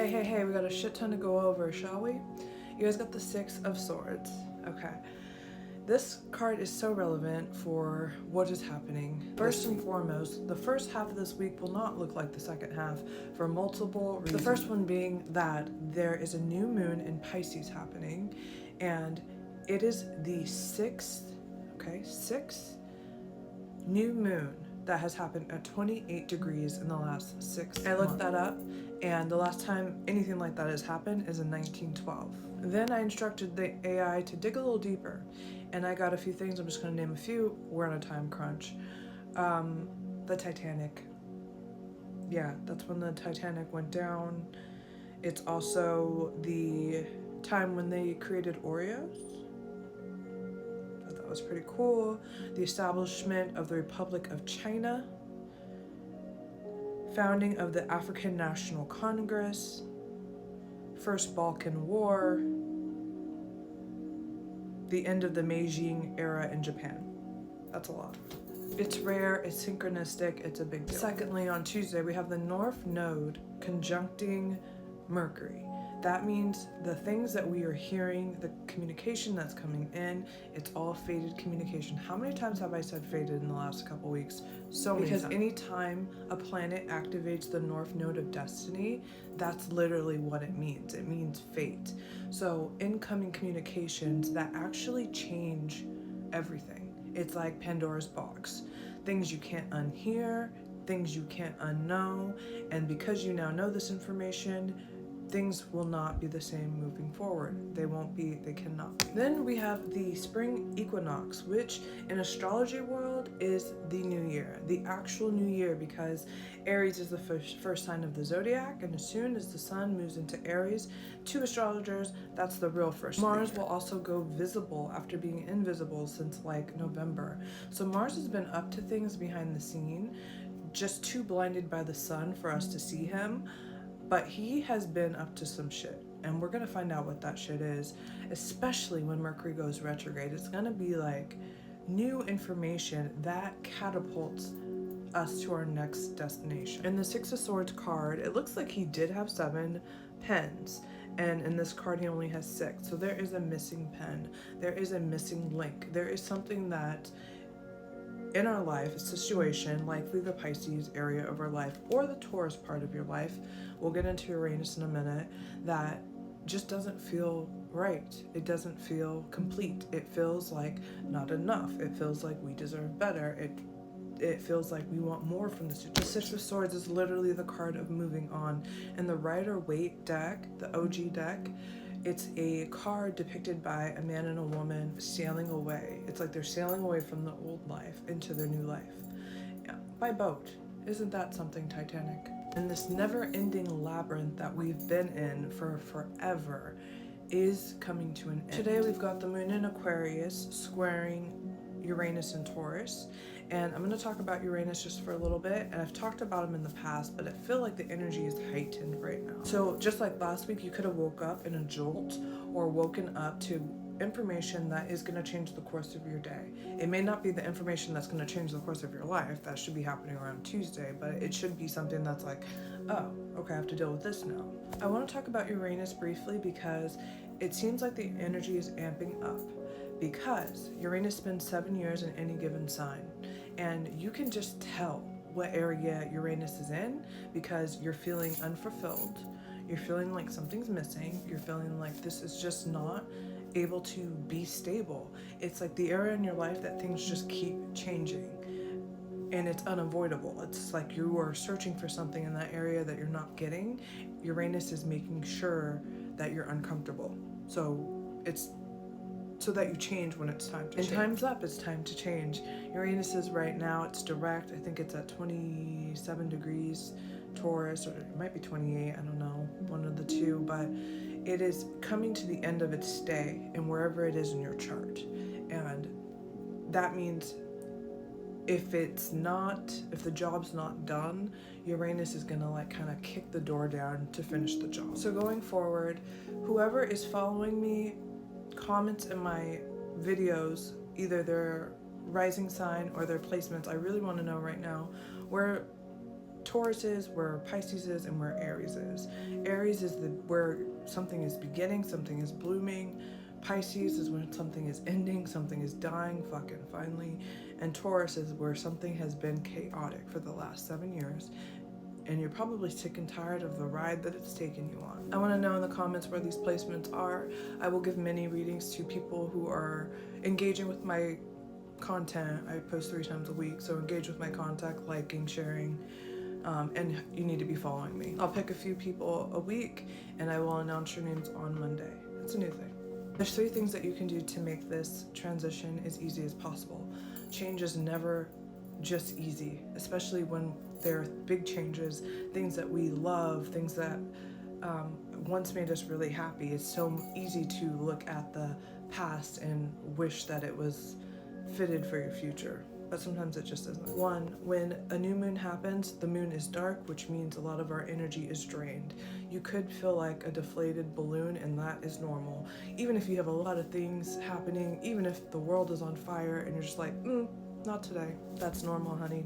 Hey, we got a shit ton to go over, shall we? You guys got the Six of Swords. Okay. This card is so relevant for what is happening. First and foremost, the first half of this week will not look like the second half for multiple reasons. The first one being that there is a new moon in Pisces happening, and it is the sixth new moon that has happened at 28 degrees in the last 6 months. I looked that up, and the last time anything like that has happened is in 1912. Then I instructed the AI to dig a little deeper, and I got a few things. I'm just going to name a few. We're on a time crunch. The Titanic. Yeah, that's when the Titanic went down. It's also the time when they created Oreos. That was pretty cool. The establishment of the Republic of China, founding of the African National Congress, First Balkan War, the end of the Meiji era in Japan. That's a lot. It's rare, it's synchronistic, it's a big deal. Secondly, on Tuesday, we have the North Node conjuncting Mercury. That means the things that we are hearing, the communication that's coming in, it's all fated communication. How many times have I said fated in the last couple weeks? So many times. Because anytime a planet activates the North Node of destiny, that's literally what it means. It means fate. So incoming communications that actually change everything. It's like Pandora's box. Things you can't unhear, things you can't unknow, and because you now know this information, things will not be the same moving forward. They cannot be. Then we have the spring equinox, which in astrology world is the new year, the actual new year, because Aries is the first sign of the zodiac, and as soon as the sun moves into Aries, to astrologers, that's the real first. Mars will also go visible after being invisible since like November. So Mars has been up to things behind the scene, just too blinded by the sun for us to see him. But he has been up to some shit, and we're gonna find out what that shit is, especially when Mercury goes retrograde. It's gonna be like new information that catapults us to our next destination. In the Six of Swords card, it looks like he did have 7 pens, and in this card he only has 6. So there is a missing pen, there is a missing link, there is something that in our life, a situation, likely the Pisces area of our life or the Taurus part of your life, we'll get into Uranus in a minute, that just doesn't feel right. It doesn't feel complete. It feels like not enough. It feels like we deserve better. It feels like we want more from the situation. The Six of Swords is literally the card of moving on. And the Rider-Waite deck, the OG deck, it's a card depicted by a man and a woman sailing away. It's like they're sailing away from the old life into their new life. Yeah, by boat. Isn't that something, Titanic? And this never-ending labyrinth that we've been in for forever is coming to an end. Today we've got the moon in Aquarius squaring Uranus and Taurus, and I'm going to talk about Uranus just for a little bit, and I've talked about him in the past, but I feel like the energy is heightened right now. So just like last week, you could have woke up in a jolt or woken up to information that is going to change the course of your day. It may not be the information that's going to change the course of your life. That should be happening around Tuesday, but it should be something that's like, oh, okay, I have to deal with this now. I want to talk about Uranus briefly because it seems like the energy is amping up, because Uranus spends 7 years in any given sign, and you can just tell what area Uranus is in because you're feeling unfulfilled, you're feeling like something's missing, you're feeling like this is just not able to be stable. It's like the area in your life that things just keep changing and it's unavoidable. It's like you are searching for something in that area that you're not getting. Uranus is making sure that you're uncomfortable. So it's so that you change when it's time to change. And time's up, it's time to change. Uranus is right now, it's direct. I think it's at 27 degrees Taurus, or it might be 28, I don't know, one of the two, but it is coming to the end of its stay and wherever it is in your chart. And that means if the job's not done, Uranus is gonna like kind of kick the door down to finish the job. So going forward, whoever is following me, comments in my videos, either their rising sign or their placements, I really want to know right now, where Taurus is, where Pisces is, and where Aries is. Aries is where something is beginning, something is blooming. Pisces is when something is ending, something is dying, fucking finally. And Taurus is where something has been chaotic for the last 7 years, and you're probably sick and tired of the ride that it's taken you on. I want to know in the comments where these placements are. I will give mini readings to people who are engaging with my content. I post 3 times a week, so engage with my content, liking, sharing, and you need to be following me. I'll pick a few people a week, and I will announce your names on Monday. It's a new thing. There's 3 things that you can do to make this transition as easy as possible. Change is never just easy, especially when there are big changes, things that we love, things that once made us really happy. It's so easy to look at the past and wish that it was fitted for your future, but sometimes it just isn't. 1, when a new moon happens, the moon is dark, which means a lot of our energy is drained. You could feel like a deflated balloon, and that is normal. Even if you have a lot of things happening, even if the world is on fire and you're just like, not today. That's normal, honey.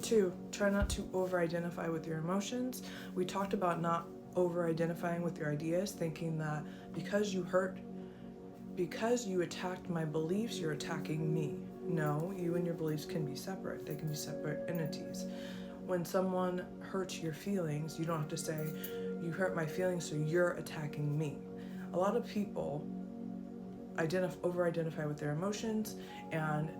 2, try not to over-identify with your emotions. We talked about not over-identifying with your ideas, thinking that because you attacked my beliefs, you're attacking me. No, you and your beliefs can be separate. They can be separate entities. When someone hurts your feelings, you don't have to say, you hurt my feelings, so you're attacking me. A lot of people over-identify with their emotions and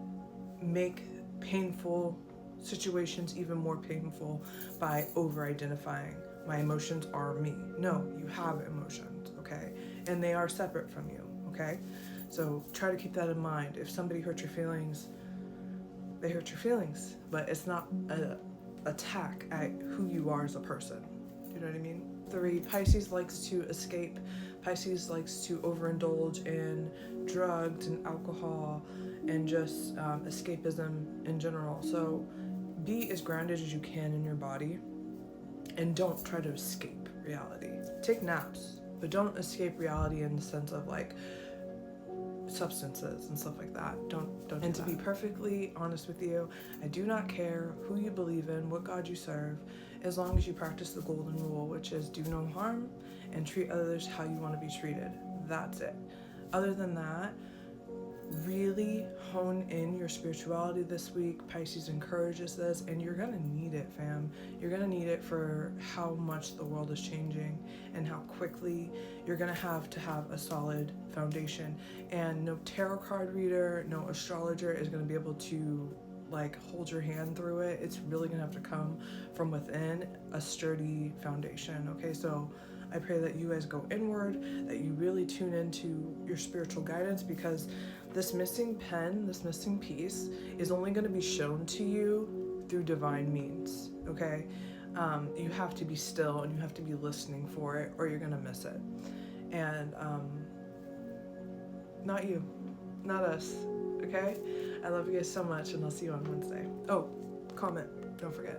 make painful situations even more painful by over-identifying. My emotions are me. No, you have emotions, okay? And they are separate from you, okay? So try to keep that in mind. If somebody hurt your feelings, they hurt your feelings, but it's not an attack at who you are as a person. Do you know what I mean? 3, Pisces likes to escape. Pisces likes to overindulge in drugs and alcohol and just escapism in general. So be as grounded as you can in your body and don't try to escape reality. Take naps, but don't escape reality in the sense of like substances and stuff like that. Don't and to be perfectly honest with you, I do not care who you believe in, what God you serve, as long as you practice the golden rule, which is do no harm and treat others how you want to be treated. That's it. Other than that, really hone in your spirituality this week. Pisces encourages this, and you're gonna need it, fam. You're gonna need it for how much the world is changing and how quickly. You're gonna have to have a solid foundation, and no tarot card reader, no astrologer is gonna be able to like hold your hand through it. It's really gonna have to come from within, a sturdy foundation. Okay, so I pray that you guys go inward, that you really tune into your spiritual guidance, because this missing pen, this missing piece is only going to be shown to you through divine means, okay? You have to be still and you have to be listening for it, or you're going to miss it. And not you, not us, okay? I love you guys so much, and I'll see you on Wednesday. Oh, comment, don't forget.